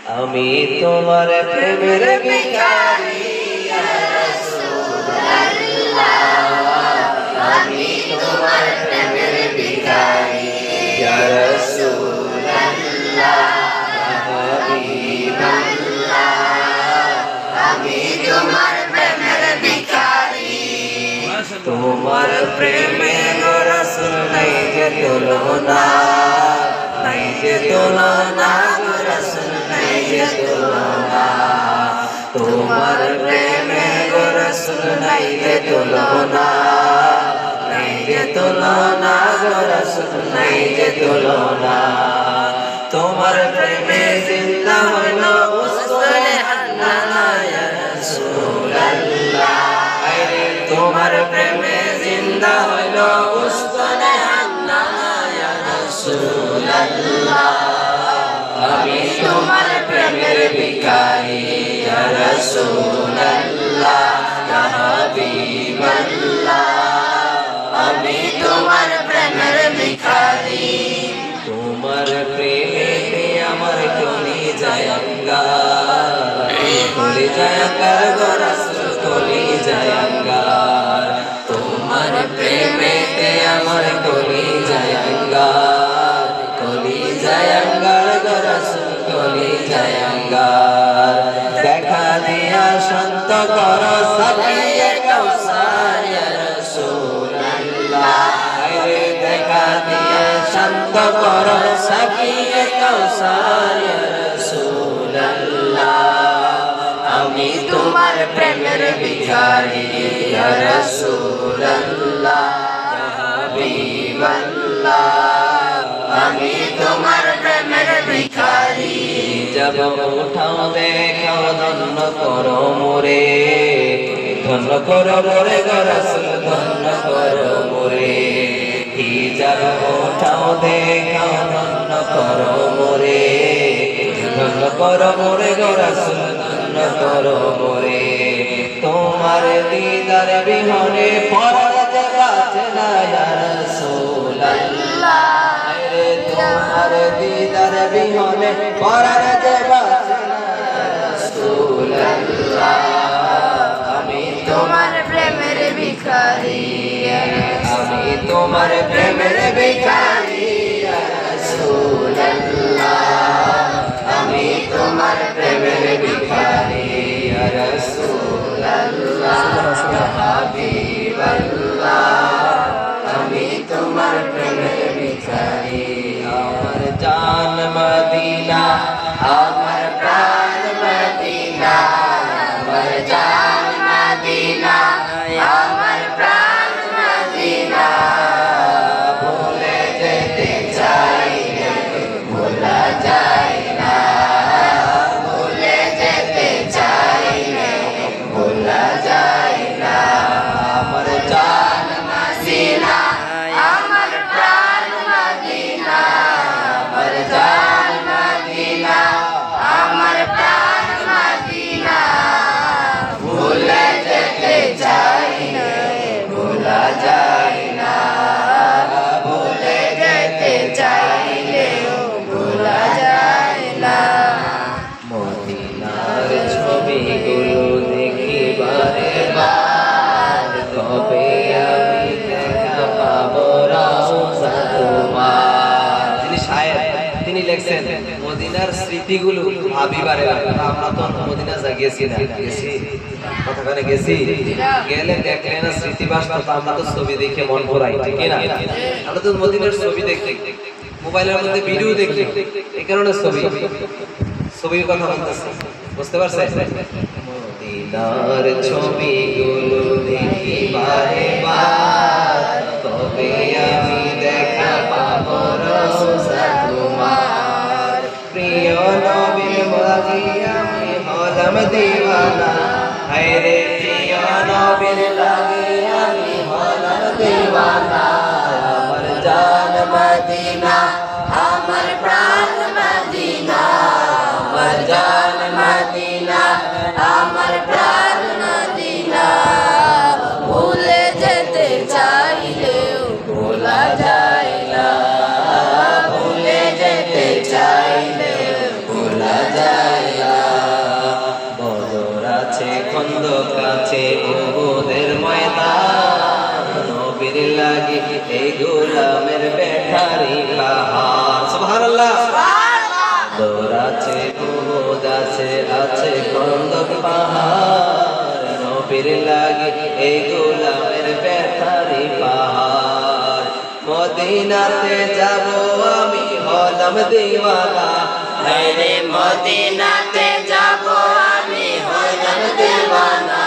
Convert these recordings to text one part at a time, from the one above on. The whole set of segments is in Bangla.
আমি তোমার প্রেমের ভিখারি ইয়া রাসূলুল্লাহ আমি তোমার প্রেমের ভিখারি ইয়া রাসূলুল্লাহ ইয়া হাবিবাল্লাহ আমি তোমার প্রেমের ভিখারি তোমার প্রেমে গো রাসূল নাই যে তুলনা নাই যে তুলনা গো রাসূল নাই যে তুলনা তোমার প্রেমে গো রাসূল নাই যে তুলনা নাই যে তুলনা গো রাসূল নাই যে তুলনা তোমার প্রেমে জিন্দা হলো উসওয়ে হাসানা ইয়া রাসূলুল্লাহ তোমার প্রেমে জিন্দা হলো উসওয়ে হাসানা ইয়া রাসূলুল্লাহ আমি তোমার প্রেমের ভিখারি ইয়া রাসূলুল্লাহ ইয়া হাবিবাল্লাহ আমি তোমার প্রেমের ভিখারি তোমার প্রেমে আমার কলিজায় আঙ্গার গো রাসূল কলিজায় আঙ্গার তোমার প্রেমেতে আমার কলিজায় আঙ্গার গো রাসূল কলিজায় আঙ্গার দেখা দিয়া শান্ত কর সাকিয়ে কাউসার ইয়া রাসূলুল্লাহ দেখা দিয়া শান্ত কর সাকিয়ে কাউসার ইয়া রাসূলুল্লাহ আমি তোমার প্রেমের ভিখারি ইয়া রাসূলুল্লাহ ইয়া হাবিবাল্লাহ আমি তোমার প্রেমের ভিখারি যাব উঠাও দেখাও ধন্য করো মোরে ধন্য করো মোরে গো রাসূল ধন্য করো মোরে যাব উঠাও দেখাও ধন্য করো মোরে ধন্য করো মোরে গো রাসূল ধন্য করো মোরে তোমার দিদার বিহনে পরাণ যে বাঁচে না ইয়া রাসূলুল্লাহ তোমার দিদার বিহনে পরাণ যে বাঁচে না ইয়া রাসূলুল্লাহ আমি তোমার প্রেমের ভিখারি আমি তোমার প্রেমের ভিখারি ইয়া রাসূলুল্লাহ আমি তোমার প্রেমের ভিখারি ইয়া রাসূলুল্লাহ ইয়া হাবিবাল্লাহ আমি তোমার প্রেমের ভিখারি আমার জান মদিনা আমার প্রাণ মদিনা আমার জান মদিনা আমার প্রাণ মদিনা ভুলে যেতে চাই ভোলা যায় না ভুলে যেতে চাই ভোলা যায় না আমার জান মদিনা আমার প্রাণ মদিনা আমার জান মদিনা আমার প্রাণ মদিনা ভুলে যেতে চাই ভোলা যায় না ভুলে যেতে চাইলেও ভোলা যায় না মদিনার ছবিগুলো দেখিবারে বার কবে আমি দেখা পাবো রওজা তোমার যিনি শায়ের তিনি লিখছেন মদিনার স্মৃতিগুলো ভাবিবারে আমরা তো মদিনা গেছি না গেছি কথাখানে গেছি গেলে দেখলে না স্মৃতি বাস্তব আমরা তো ছবি দেখে মন ভরাই ঠিক না আমরা তো মদিনার ছবি দেখি মোবাইলের মধ্যে ভিডিও দেখি এই কারণে ছবির কথা বলতেছি বুঝতে পারছেন মদিনার ছবিগুলো দেখি বারে বার তবে আমি দেখা পাবো রওজা তোমার প্রিয় নবীর লাগি আমি হলাম দিওয়ানা হায়রে প্রিয় নবীর লাগি আমি হলাম দিওয়ানা আমার জান মদিনা আমার প্রাণ মদিনা আমার জান মদিনা আমার প্রাণ মদিনা ভুলে যেতে চাইলেও ভোলা যায় না ভুলে যেতে চাইলেও ভোলা যায় বদর আছে, উহুদ আছে, আছে খন্দক পাহাড়, নবীর লাগে এই গোলামের ব্যথারি পাহাড়। মদিনাতে যাব আমি হলাম দিওয়ানা, রে মদিনাতে যাব আমি হলাম দিওয়ানা,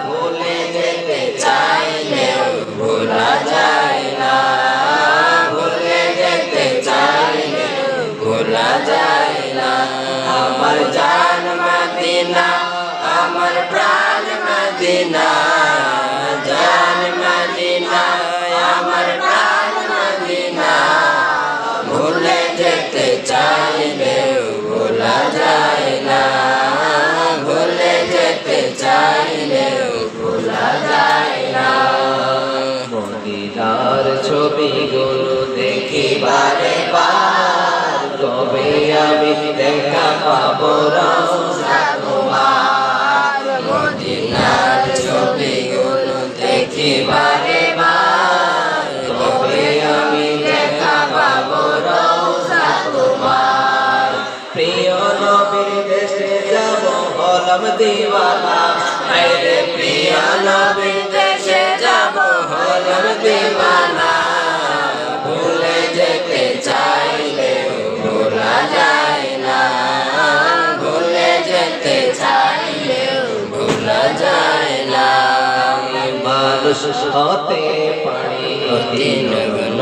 ভুলে যেতে চাইলেও ভোলা যায় না, ভুলে যেতে চাইলেও ভোলা যায় না। আমার জান মদিনা, আমার প্রাণ মদিনা, জান মদিনা, আমার প্রাণ মদিনা, ভুলে যেতে চাইলেও ভোলা যায় না, ভুলে যেতে চাইলেও ভোলা যায় না। মদিনার ছবিগুলো দেখি বারে বার, কবে আমি দেখা পাবো রওজা তোমার। মদিনার ছবিগুলো দেখি বারে বার, কবে আমি দেখা পাবো রওজা তোমার। প্রিয় নবীর দেশে যাব হলাম দিওয়ানা, আরে প্রিয় নবীর দেশে যাব হলাম দিওয়ানা, ভুলে যেতে চাইলেও ভোলা যায় না, ভুলে যেতে চাইলেও ভোলা যায় না। মানুষ হতে পারি অতি নগ্ন,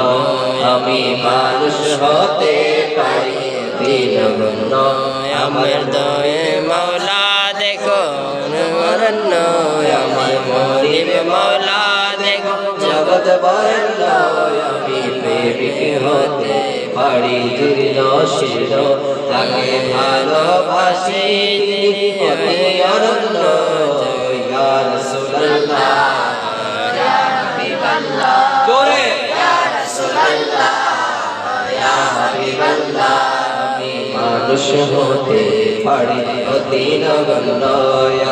আমি মানুষ হতে পারি অতি নগ্ন। আমার দয়ে মৌলা দেখো নরন্ন, আমার মরিব মৌলা দেখো জগৎ বরণ্য, আমি প্রেমিক হতে পারি দুর্দশিল, তাকে ভালোবাসি অতি অনন্য। ইয়া রাসূলুল্লাহ, ইয়া হাবিবাল্লাহ, জোরে ইয়া রাসূলুল্লাহ, ইয়া হাবিবাল্লাহ। আমি মানুষ হতে পারি অতি নগণ্য,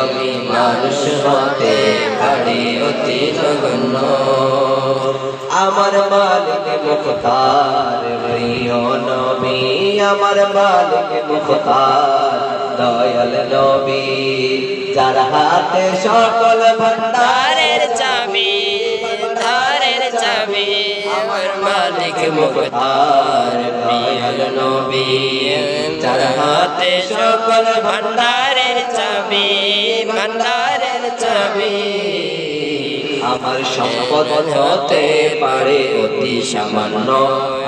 আমি মানুষ হতে পারি অতি নগণ্য। আমার মালিক মুখতার প্রিয় নবী, আমার মালিক মুখতার দয়াল নবী, যার হাতে সকল ভান্ডারের ধারের চাবি, ধারের চাবি, আমার মালিক মুখতার প্রিয় নবী, যার হাতে সকল ভান্ডারের চাবি, ভান্ডারের চাবি। আমার সম্পদ হতে পারে অতি সামান্য,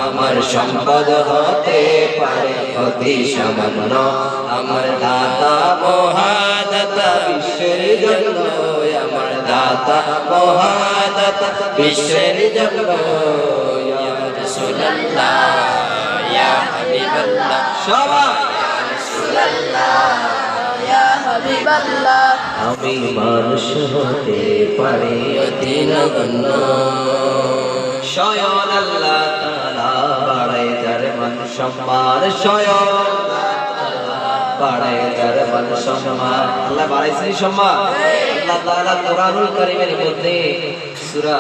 আমার সম্পদ হতে পারে অতি সামান্য। আমার দাতা মহাদাতা বিশ্বের জন্য, আমার দাতা মহাদাতা বিশ্বের জন্য। ইয়া রাসূলুল্লাহ, ইয়া হাবিবাল্লাহ, সবাই ইয়া রাসূলুল্লাহ, ইয়া হাবিবাল্লাহ। আমি মানুষ হতে পারি অতি নগণ্য। স্বয়ং আল্লাহ তাআলা বাড়ায় যার মান সম্মান, স্বয়ং বাড়ায় যার মান সম্মান। আল্লাহ বাড়াইছে সম্মান। আল্লাহ তাআলা কোরআনুল কারীমের মধ্যে সূরা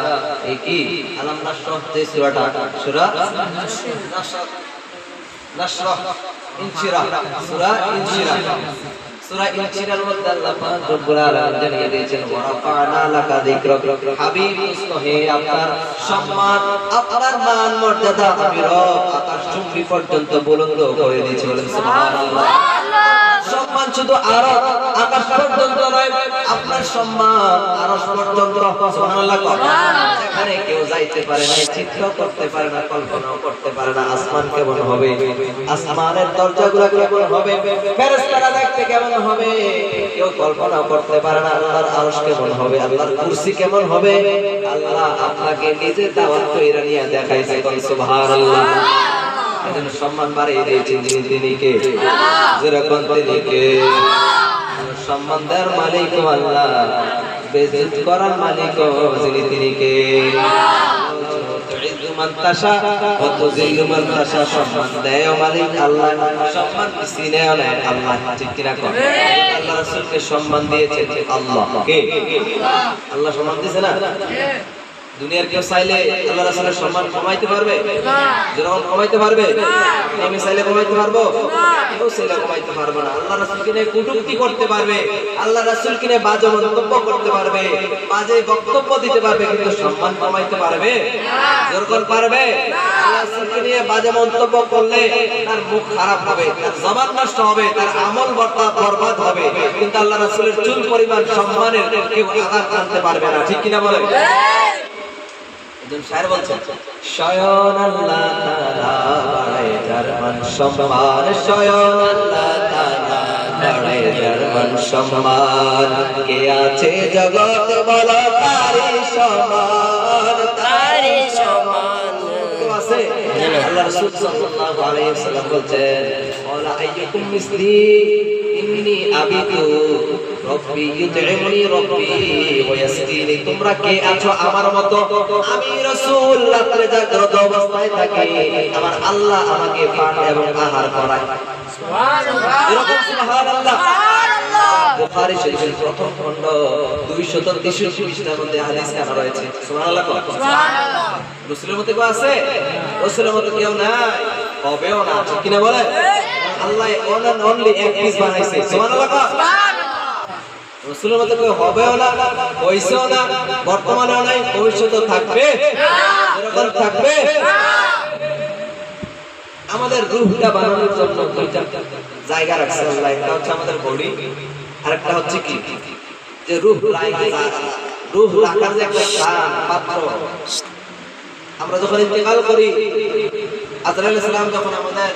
কি আলাম নাশরাহ যে সূরাটা, সূরা নাশরাহ ইনশিরাহ, সূরা ইনশিরাহ, সূরা ইনশিরার মধ্যে আল্লাহ পাক রব্বুল আলামিন জানিয়ে দিয়েছেন ওয়া রাফা'না লাকা যিকরাক, হাবিব হে আপনার সম্মান, আপনার মান মর্যাদা আমি রব আকাশ চুম্বি পর্যন্ত বুলন্দ করে দিয়েছি। বলেন সুবহানাল্লাহ। সম্মান শুধু আরশ আকাশ পর্যন্ত নয়, আপনার সম্মান আরশ পর্যন্ত। সুবহানাল্লাহ। সেখানে কেউ যাইতে পারে না, চিন্তা করতে পারে না, কল্পনাও করতে পারে না আসমান কেমন হবে, আসমানের দরজাগুলো কেমন হবে, ফেরেশতারা দেখতে কেমন হবে, কেউ কল্পনাও করতে পারে না। আল্লাহর আরশ কেমন হবে, আল্লাহর কুরসি কেমন হবে, আল্লাহ আপনাকে নিজে দাওয়াত কইরা নিয়ে দেখাইছে। সুবহানাল্লাহ। এজন্য সম্মান বাড়িয়ে দিয়েছেন তিনি কে, যেরকম তিনি কে। সম্মান দেওয়ার মালিক আল্লাহ, বেইজ্জত করার মালিক যিনি তিনি কে। সম্মান দেয় মালিক আল্লাহ, সম্মান সিনেও নেয় আল্লাহ। ঠিক কিনা কর? আল্লাহ রাসূলকে সম্মান দিয়েছেন আল্লাহ। কে? আল্লাহ সম্মান দিয়েছে না? দুনিয়ার কেউ চাইলে আল্লাহ রাসূলের সম্মান কমাইতে পারবে? যেরকম কমাইতে পারবে? আমি চাইলে কমাইতে পারবো? কেউ চাইলে কমাইতে পারবে না। আল্লাহ রাসূলকে নিয়ে কটূক্তি করতে পারবে, আল্লাহ রাসূলকে নিয়ে বাজে মন্তব্য করতে পারবে, বাজে বক্তব্য দিতে পারবে, কিন্তু সম্মান কমাইতে পারবে? যেরকম পারবে? আল্লাহ রাসূলকে নিয়ে বাজে মন্তব্য করলে তার মুখ খারাপ হবে, তার জবান নষ্ট হবে, তার আমল বরবাদ হবে, কিন্তু আল্লাহ রাসূলের চুল পরিমাণ সম্মানের কেউ আঘাত আনতে পারবে না। ঠিক কিনা বলেন? একজন শায়ের বলছেন, স্বয়ং আল্লাহ তাআলা বাড়ায় যার মান সম্মান, স্বয়ং আল্লাহ তাআলা বাড়ায় যার মান সম্মান, কে আছে জগৎ বলো তারি সমান, তারি সমান। কেউ আছে? আল্লাহ রাসূল সাল্লাল্লাহু আলাইহি ওয়াসাল্লাম বলছেন, ওয়ালা আইয়ুকুম মিসলি ইন্নী আবিদু রব্বি ইউতঈমুনি রব্বি ওয়া ইয়াসকিনি। তোমরা কে আছো আমার মতো? আমি রাসূল রাতে জাগ্রত অবস্থায় থাকি, আমার আল্লাহ আমাকে পান এবং আহার করায়। সুবহানাল্লাহ, এরকম সুবহানাল্লাহ। বুখারী শরীফের প্রথম খণ্ড 263 পৃষ্ঠার মধ্যে হাদিস কানা রয়েছে। সুবহানাল্লাহ, সুবহানাল্লাহ। রাসূলের মতো কেউ আছে? রাসূলের মতো কেউ নাই, হবেও না। ঠিক কিনা বলেন? আল্লাহ অনলি এক পিস বানাইছে। সুবহানাল্লাহ, রাসূলের মতো কেউ হবেও না, হইছেও না, বর্তমানেও নাই, ভবিষ্যতেও থাকবে। এরকম থাকবে। আমাদের রূহটা বানানোর জন্য দুইটা জায়গা রাখছে আল্লাহ। একটা হচ্ছে আমাদের বডি, আর একটা হচ্ছে কি, যে রূহ রাখার যে একটা স্থান, পাত্র। আমরা যখন ইন্তেকাল করি, আজরাইল আলাইহিস সালাম যখন আমাদের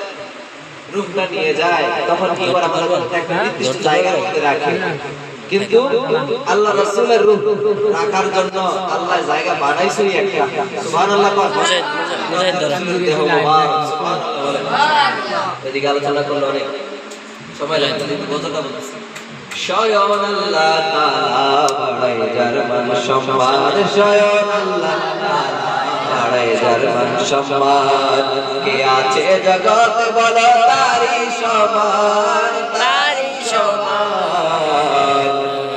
রূহটা নিয়ে যায়, তখন কি করে? আমাদের একটা নির্দিষ্ট জায়গার মধ্যে রাখে। কিন্তু আল্লাহ রাসূলের রূহ রাখার জন্য আল্লাহ জায়গা বানাইছেই একটা। সুবহানাল্লাহ, দেহ মুবারক। সুবহানাল্লাহ। এদিকে আলোচনা করলে অনেক সময় লাগবে, বোঝাটা বলতেছি। স্বয়ং আল্লাহ তাআলা বাড়ায় যার মান সম্মান, স্বয়ং আল্লাহ তাআলা বাড়ায় যার মান সম্মান, কে আছে জগৎ বলো তারি সমান, তারি সমান।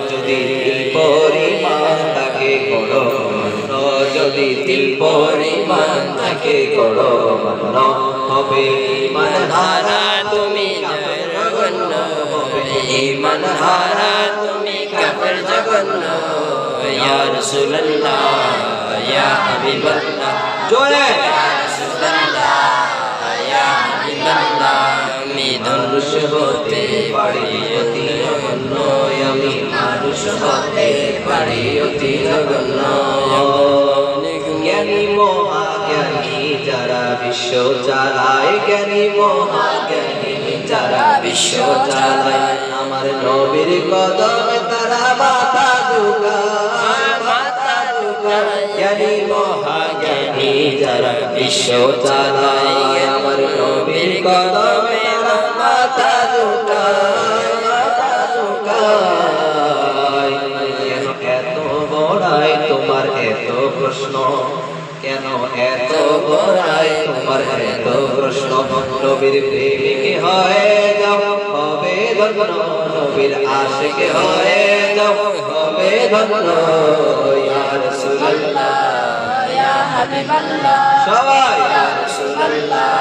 যদি দিল পরিমাণ থাকে করো মান্য, যদি দিল পরিমাণ থাকে করো মান্য, হবে ঈমান হারা তুমি জঘন্য, ঈমান হারা তুমি কাফের জঘন্য। ইয়া রাসূলুল্লাহ, ইয়া হাবিবাল্লাহ, জোরে ইয়া রাসূলুল্লাহ, ইয়া হাবিবাল্লাহ। আমি মানুষ হতে পারি অতি নগণ্য, আমি মানুষ হতে পারি অতি নগণ্য। জ্ঞানী মহাজ্ঞানী যারা বিশ্ব চালায়, জ্ঞানী মহাজ্ঞানী যারা বিশ্ব চালায়, আমার নবীর কদমে তারা মাথা ঝুঁকায়, মাথা ঝুঁকায়। জ্ঞানী মহাজ্ঞানী যারা বিশ্ব চালায়, আমার নবীর কদমে তারা মাথা ঝুঁকায়, মাথা ঝুঁকায়। কেন এত বড়াই তোমার এত প্রশ্ন, কেন এত বড়াই তোমার এত প্রশ্ন? নবীর প্রেমিক হয়ে যাও হবে ধন্য, নবীর আশিক হয়ে যাও হবে ধন্য। ইয়া রাসূলুল্লাহ, ইয়া হাবিবাল্লাহ, সবাই ইয়া রাসূলুল্লাহ,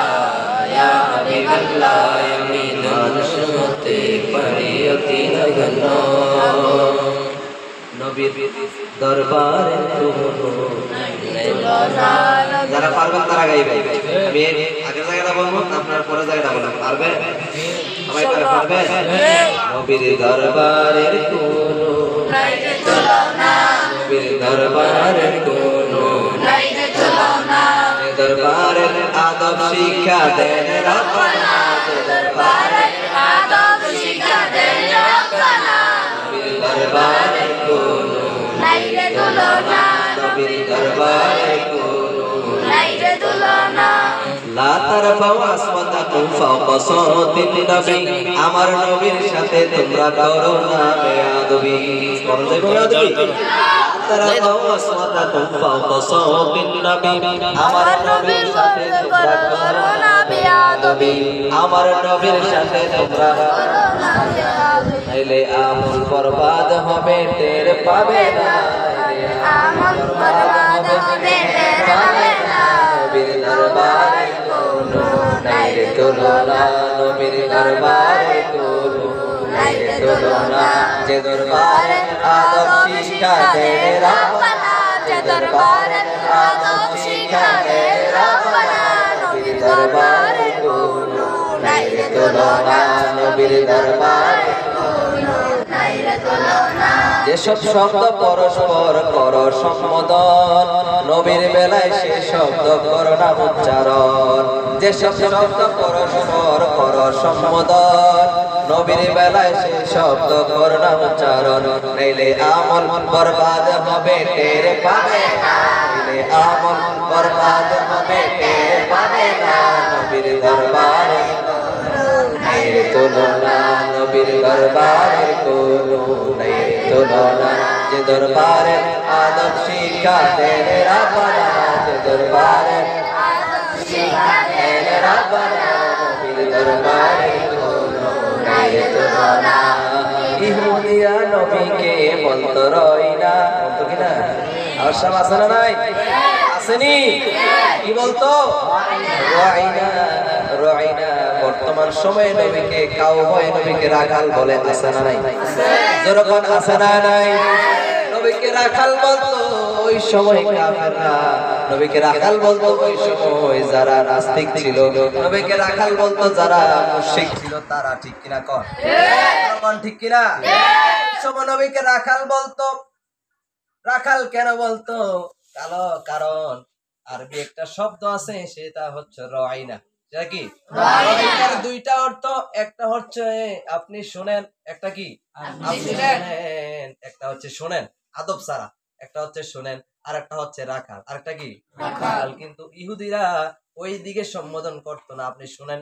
ইয়া হাবিবাল্লাহ। আমি মানুষ হতে পারি অতি নগণ্য, নবীর দরবারে যারা পারবেন তারা গাইবে। আমি আগের জায়গাটা বলবো, আপনার পরের জায়গাটা বলবেন। পারবে সবাই? পারবে? নবীর দরবারের কোনো নাই যে তুলনা, নবীর দরবারের কোনো নাই যে তুলনা। দরবারের আদব শিক্ষা দেন রব্বানা, দরবারের আদব শিক্ষা দেন রব্বানা। নবীর দরবারের কোনো নাই যে তুলনা, নবীর দরবারের কোনো নাই যে তুলনা। লা তারফাউ আসওয়াতাকুম ফাওকা সাওতিন নবী, আমার নবীর সাথে তোমরা করো না বেয়াদবি। করো না বেয়াদবি। তারফাউ আসওয়াতাকুম ফাওকা সাওতিন নবী, আমার নবীর সাথে তোমরা করো না বেয়াদবি, আমার নবীর সাথে তোমরা করো না বেয়াদবি। নাইলে আমল বরবাদ হবে, টের পাবে না, আমল বরবাদ হবে টের পাবে না নবীর দরবারে কোনো নাই রে তুলনা নবীর দরবারে কোনো নাই রে তুলনা যে দরবারে আদব শিক্ষা দেয় রাব্বানা যে দরবারে আদব শিক্ষা দেয় রাব্বানা নবীর দরবারে কোনো নাই রে তুলনা নবীর দরবারে কোনো নাই রে তুলনা যেসব শব্দ পরস্পর কর সম্বোধন নবীর বেলায় সে শব্দ করো না উচ্চারণ যেসব শব্দ পরস্পর কর সম্বোধন নবীর বেলায় সে শব্দ করো না উচ্চারণ নইলে আমল বরবাদ হবে টের পাবে না নইলে আমল বরবাদ হবে টের পাবে না নবীর দরবারে নাই রে তুলনা নবীর দরবারে কোনো নাই রে তুলনা যে দরবারে আদব শিক্ষা দেন রাব্বানা যে দরবারে আদব শিক্ষা দেন রাব্বানা নবীর দরবারে কোনো নাই রে তুলনা ইহুদিয়া নবীকে বলতো রইনা বলতো কিনা আর সব আছে না নাই আসেনি কি বলতো রইনা রইনা বর্তমান সময়ে নবীকে কাউবয় নবীকে রাখাল বলে আছে না নাই যখন আছে না নাই নবীকে রাখাল বলতো ওই সময় কাফেররা নবীকে রাখাল বলতো ওই সময় যারা নাস্তিক ছিল নবীকে রাখাল বলতো যারা মুশরিক ছিল তারা ঠিক কিনা কোন ঠিক কিনা সময় নবীকে রাখাল বলতো রাখাল কেন বলতো কারণ আরবি একটা শব্দ আছে সেটা হচ্ছে রাইনা সেটা কি রাইনার দুইটা অর্থ একটা হচ্ছে আপনি শুনেন একটা কি আপনি শুনেন একটা হচ্ছে শুনেন আদব সারা একটা হচ্ছে শুনেন আর একটা হচ্ছে রাখাল আরেকটা কি রাখাল কিন্তু ইহুদিরা ওই দিকে সম্বোধন করতো না আপনি শুনেন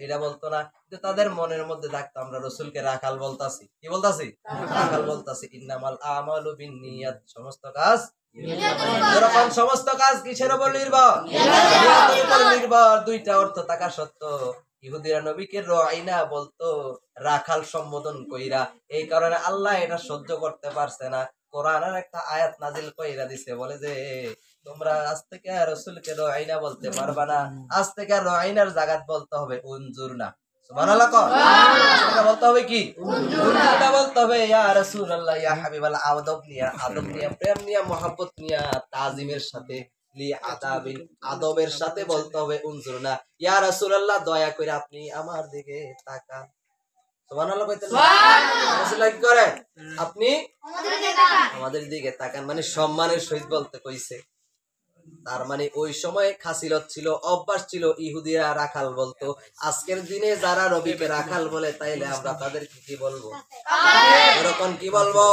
এটা বলতো না কিন্তু তাদের মনের মধ্যে থাকতো আমরা রাসূলকে রাখাল বলতাছি কি বলতাছি রাখাল বলতাছি ইন্নামাল আমালু বিন্নিয়াত সমস্ত কাজ যখন সমস্ত কাজ কিসের উপর নির্ভর নিয়তের উপর নির্ভর দুইটা অর্থ থাকা সত্ত্বেও ইহুদিরা নবীকে রাইনা বলতো রাখাল সম্বোধন কইরা এই কারণে আল্লাহ এটা সহ্য করতে পারছে না কোরআনের একটা আয়াত নাজিল কইরা দিছে বলে যে তোমরা আজ থেকে রাসূলকে রাইনা বলতে পারবা না আজ থেকে রাইনার জায়গাত বলতে হবে উনজুরনা সুবহানাল্লাহ কও আজ থেকে বলতে হবে কি উনজুরনা বলতে হবে ইয়া রাসূলুল্লাহ ইয়া হাবিবাল্লাহ আদব নিয়া প্রেম নিয়া মহব্বত নিয়া তাজিমের সাথে লি আদাবিন আদবের সাথে বলতে হবে উনজুরনা ইয়া রাসূলুল্লাহ দয়া করে আপনি আমার দিকে তাকান সুবহানাল্লাহ কইতে সুবহানাল্লাহ কি করে আপনি আমাদের দিকে তাকান মানে সম্মানের সহিত বলতে কইছে তার মানে ওই সময় খাসিলত ছিল অভ্যাস ছিল ইহুদিরা রাখাল বলতো আজকের দিনে যারা নবীকে রাখাল বলে তাইলে আমরা তাদেরকে কি বলবো এরকম কি বলবো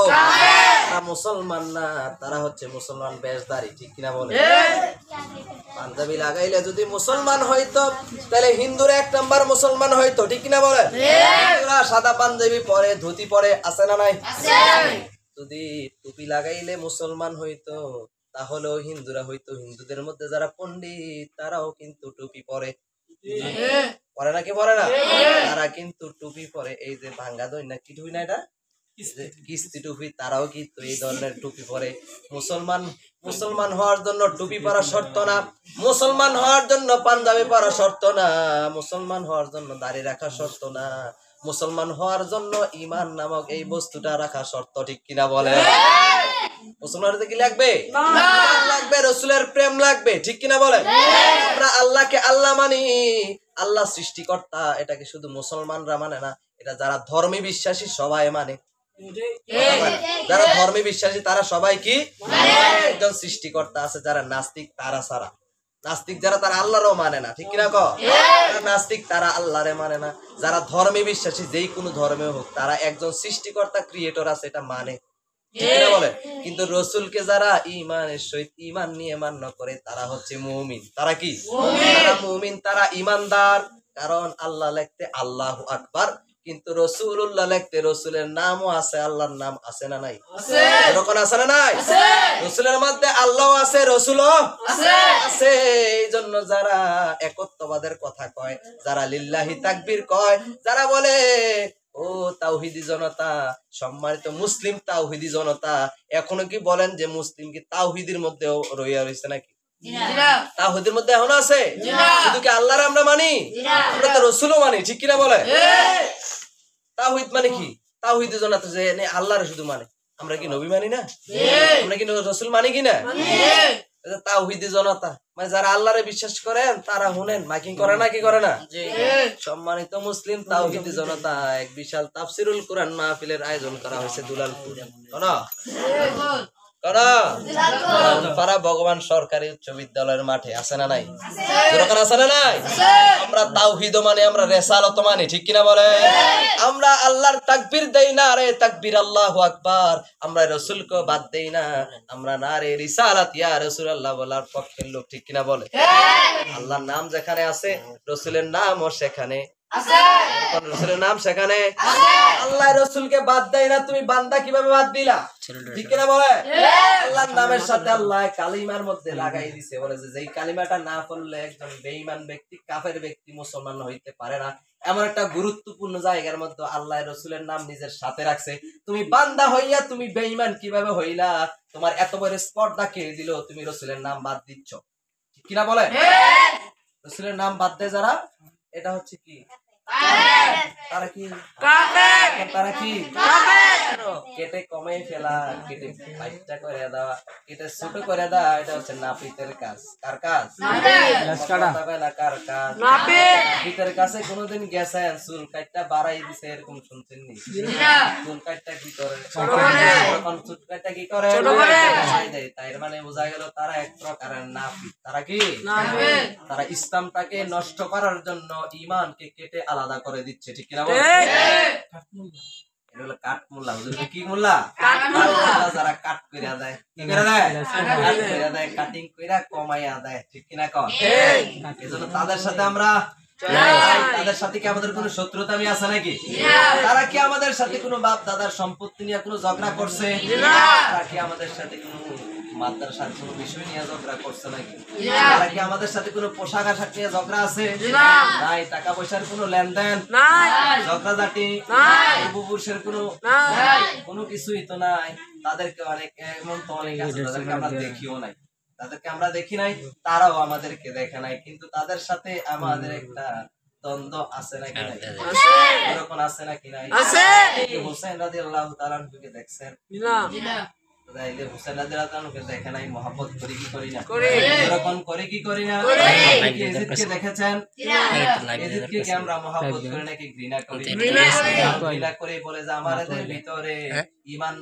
তারা মুসলমান না তারা হচ্ছে মুসলমান বেশধারী ঠিক কিনা বলে পাঞ্জাবি লাগাইলে যদি মুসলমান হইতো তাহলে হিন্দুরা এক নাম্বার মুসলমান হইতো ঠিক কিনা বলে সাদা পাঞ্জাবি পরে ধুতি পরে আছে না নাই যদি টুপি লাগাইলে মুসলমান হইতো তাহলেও হিন্দুরা হইতো হিন্দুদের মধ্যে যারা পণ্ডিত তারাও কিন্তু টুপি পরে পরে নাকি পরে না তারা কিন্তু টুপি পরে এই যে ভাঙ্গা দই না কি টুপি না এটা কিস্তি টুপি তারাও কিন্তু এই ধরনের টুপি পরে মুসলমান হওয়ার জন্য টুপি পরা শর্ত না মুসলমান হওয়ার জন্য পাঞ্জাবি পরা শর্ত না মুসলমান হওয়ার জন্য দাড়ি রাখা শর্ত না মুসলমান হওয়ার জন্য ঈমান নামক এই বস্তুটা রাখা শর্ত ঠিক কিনা বলে মুসলমানদের কি লাগবে লাগবে রাসূলের প্রেম লাগবে ঠিক কিনা বলে আমরা আল্লাহকে আল্লাহ মানি আল্লাহ সৃষ্টিকর্তা এটাকে শুধু মুসলমানরা মানে না এটা যারা ধর্মী বিশ্বাসী সবাই মানে যারা ধর্মী বিশ্বাসী তারা সবাই কি একজন সৃষ্টিকর্তা আছে যারা নাস্তিক তারা ছাড়া নাস্তিক যারা তারা আল্লাহরও মানে না ঠিক কিনা কও নাস্তিক তারা আল্লাহরে মানে না যারা ধর্মী বিশ্বাসী যেই কোনো ধর্মে হোক তারা একজন সৃষ্টিকর্তা ক্রিয়েটর আছে এটা মানে ঠিক কিনা বলে কিন্তু রাসূলকে যারা ঈমানের সহিত ঈমান নিয়ে মান্য করে তারা হচ্ছে মুমিন তারা কি তারা মুমিন তারা ঈমানদার কারণ আল্লাহ লিখতে আল্লাহু আকবার কিন্তু রাসূলুল্লাহ লিখতে রাসূলের নামও আছে আল্লাহর নাম আছে না নাই আছে এরকম আছে না নাই আছে রাসূলের মধ্যে আল্লাহ আছে রাসূলও আছে এইজন্য যারা একত্ববাদের কথা কয় যারা লিল্লাহি তাকবীর কয় যারা বলে ও তাওহীদি জনতা, সম্মানিত মুসলিম তাওহীদি জনতা, এখনো কি বলেন যে মুসলিম কি তাওহীদের মধ্যে রইয়া রয়েছে নাকি? তাওহীদের মধ্যে এখনো আছে? শুধু কি আল্লাহর আমরা মানি? আমরা তো রাসূলও মানি, ঠিক কিনা বলে? তাওহীদ মানে কি? তাওহীদি জনতা যে আল্লাহর শুধু মানে, আমরা কি নবী মানি না? আমরা কি রাসূল মানি কিনা? তাওহীদি জনতা মানে যারা আল্লাহরে বিশ্বাস করেন তারা শুনেন, মাইকিং করে না কি করে না? সম্মানিত মুসলিম তাওহীদি জনতা, এক বিশাল তাফসিরুল কোরআন মাহফিলের আয়োজন করা হয়েছে দুলালপুর। পাড়া ভগবান সরকারি উচ্চ বিদ্যালয়ের মাঠে, আছে না নাই? যেরকম আছে না নাই? আমরা তাওহীদ মানে, আমরা রিসালাত মানি, ঠিক কিনা বলে? আমরা আল্লাহর তাকবীর দেই না রে তাকবীর আল্লাহু আকবার, আমরা রাসূলকে বাদ দেই না, আমরা না রে রিসালাত ইয়া রাসূলুল্লাহ বলার পক্ষের লোক, ঠিক কিনা বলে? আল্লাহর নাম যেখানে আছে রাসূলের নামও সেখানে আছে, রাসূলের নাম সেখানে আছে। আল্লাহ রাসূলকে বাদ দেয় না, তুমি বান্দা কিভাবে বাদ দিলা? ঠিক কিনা বলে? আল্লাহর নামের সাথে আল্লাহ কালিমার মধ্যে লাগাই দিছে, বলে যে যেই কালিমাটা না পড়লে একজন বেঈমান ব্যক্তি, কাফের ব্যক্তি মুসলমান হইতে পারে না। এমন একটা গুরুত্বপূর্ণ জায়গার মধ্যে আল্লাহ রাসূলের নাম নিজের সাথে রাখছে। তুমি বান্দা হইয়া তুমি বেঈমান কিভাবে হইলা? তোমার এত বড় স্পর্ধা কে দিল? তুমি রাসূলের নাম বাদ দিচ্ছ, ঠিক কিনা বলে? রাসূলের নাম বাদ দেয় যারা, এটা হচ্ছে কি? তারা কি কাফের? তারা কি কাফের? কেটে কমে ফেলা, কেটে বাইটটা করে দেওয়া, কেটে ছোট করে দেওয়া, এটা হচ্ছে নাপিতের কাজ। কার কাজ? কার কাজ? নাপিতের কাছে কোনোদিন গেছেন? চুল কাটটা বাড়াই দিছে এরকম শুনছেন নি? চুল কাটটা কি করে? তখন চুল কাটটা কি করে? তাই মানে বোঝা গেল তারা এক প্রকারের নাপিত। তারা কি নাপিত? তারা ইসলামটাকে নষ্ট করার জন্য ঈমানকে কেটে আলাদা করে দিচ্ছে, ঠিক কিনা বলেন? এটা হলো কাঠমুল্লা। হুজুর কি মুল্লা? কাঠমুল্লা। যারা কাট কইরা দেয়, কি করে দেয়? কাট কইরা দেয়, কাটিং কইরা কমাইয়া দেয়, ঠিক কিনা কন? এজন্য তাদের সাথে আমরা তাদের সাথে কি আমাদের কোনো শত্রুতা আছে নাকি? তারা কি আমাদের সাথে কোনো বাপ দাদার সম্পত্তি নিয়ে কোনো ঝগড়া করছে? তারা কি আমাদের সাথে কোনো মাদ্রাসার কোনো বিষয় নিয়ে ঝগড়া করছে নাকি? তারা কি আমাদের সাথে কোনো পোশাক আশাক নিয়ে ঝগড়া আছে? নাই। টাকা পয়সার কোনো লেনদেন নাই, ঝগড়াঝাটি নাই, পুরুষের কোনো কিছুই তো নাই। তাদেরকে অনেক, এমন তো অনেক আছে তাদেরকে আমরা দেখিও নাই, তাদেরকে আমরা দেখি নাই, তারাও আমাদেরকে দেখে নাই, কিন্তু তাদের সাথে আমাদের একটা দ্বন্দ্ব আছে নাকি নাই? এরকম আছে নাকি নাই? হোসেন রাদিয়াল্লাহু তাআলা আনহুকে দেখছেন? তাইলে হোসেন রাদিয়াল্লাহু তাআলাকে দেখে নাই, মহব্বত করি কি করি না? এরকম করে কি করি না? ইয়াজিদকে দেখেছেন? ইয়াজিদকে কি আমরা মহব্বত করি নাকি ঘৃণা করি? ঘৃণা করে বলে যে আমাদের ভিতরে ঈমান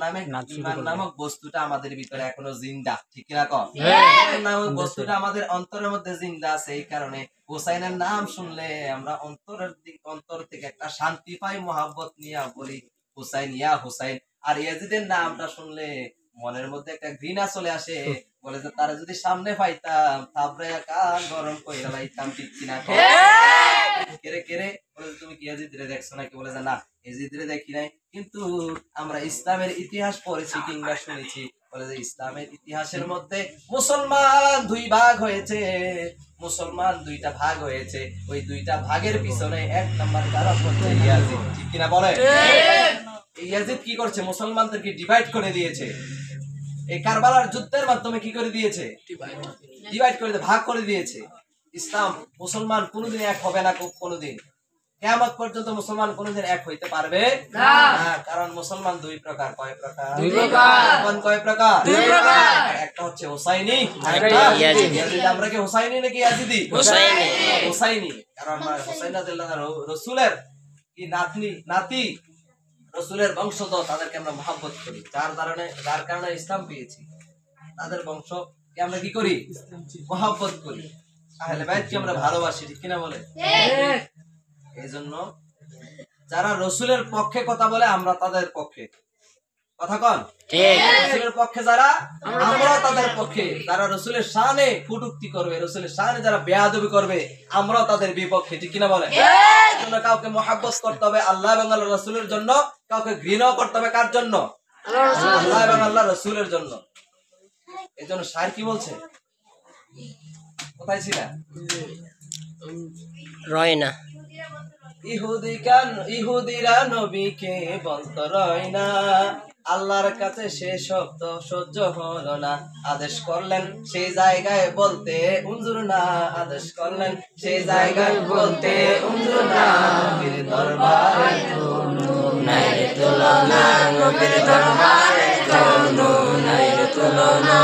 নামক বস্তুটা আমাদের ভিতরে এখনো জিন্দা, ঠিক না কন? ঈমান নামক বস্তুটা আমাদের অন্তরের মধ্যে জিন্দা আছে। এই কারণে হোসেনের নাম শুনলে আমরা অন্তর থেকে একটা শান্তি পাই, মহব্বত নিয়ে বলি হুসাইন ইয়া হুসাইন। আর ইয়াজিদের নামটা শুনলে মনের মধ্যে একটা ঘৃণা চলে আসে, বলে যে তারা যদি সামনে পাইতাম তারপরে কান গরম কইরা লাইতাম, ঠিক কিনা? কেরে কেরে বলে তুমি কি ইয়াজিদরে দেখছো নাকি? বলে যে না, ইয়াজিদরে দেখি নাই, কিন্তু আমরা ইসলামের ইতিহাস পড়েছি কিংবা শুনেছি। বলে যে ইসলামের ইতিহাসের মধ্যে মুসলমান দুই ভাগ হয়েছে, মুসলমান দুইটা ভাগ হয়েছে, ওই দুইটা ভাগের পিছনে এক নাম্বার কারণ হচ্ছে ইয়াজিদ, ঠিক কিনা বলে? ইয়াজিদ কি করছে? মুসলমানদেরকে ডিভাইড করে দিয়েছে। এই কারবালার যুদ্ধের মাধ্যমে কি করে দিয়েছে? ডিভাইড করে, ভাগ করে দিয়েছে। ইসলাম মুসলমান কোনোদিন এক হবে না, কোনোদিন কিয়ামত পর্যন্ত মুসলমান কোনোদিন এক হইতে পারবে না, কারণ মুসলমান দুই প্রকার। কয় প্রকার? দুই প্রকার। কয় প্রকার? দুই প্রকার। একটা হচ্ছে হুসাইনি, আরেকটা ইয়াজিদি। আমরা কি হুসাইনি নাকি ইয়াজিদি? হুসাইনি। হুসাইনি কারণ হুসাইন রাদিয়াল্লাহু রাসূলের কি নাতি, রাসূলের বংশধর, তাদেরকে আমরা মহব্বত করি, যার কারণে ইসলাম পেয়েছি। তাদের বংশকে আমরা কি করি? মহব্বত করি। আহলে বাইতকে আমরা ভালোবাসি, ঠিক কিনা বলে? এই জন্য যারা রাসূলের পক্ষে কথা বলে আমরা তাদের পক্ষে কথা কন, ঠিক? রাসূলের পক্ষে যারা, আমরা তাদের পক্ষে। যারা রাসূলের শানে কটূক্তি করবে, রাসূলের শানে যারা বেয়াদবি করবে, আমরা তাদের বিপক্ষে, ঠিক কিনা বলে? এই জন্য কাউকে মহব্বত করতে হবে আল্লাহ এবং আল্লাহর রাসূলের জন্য, কাউকে ঘৃণা করতে হবে কার জন্য? আল্লাহ এবং আল্লাহর রাসূলের জন্য। এই জন্য শায়ের কি বলছে? কোথায় ছিল? রয় না ইহুদিরা নবীকে বলতো রয় না, আল্লাহর কাছে সে শব্দ সহ্য হলো না, আদেশ করলেন সেই জায়গায় বলতে উনজুর না, আদেশ করলেন সেই জায়গায় বলতে উনজুর না, নবীর দরবারে নাই রে তুলনা, নবীর দরবারে কোনো নাই রে তুলনা।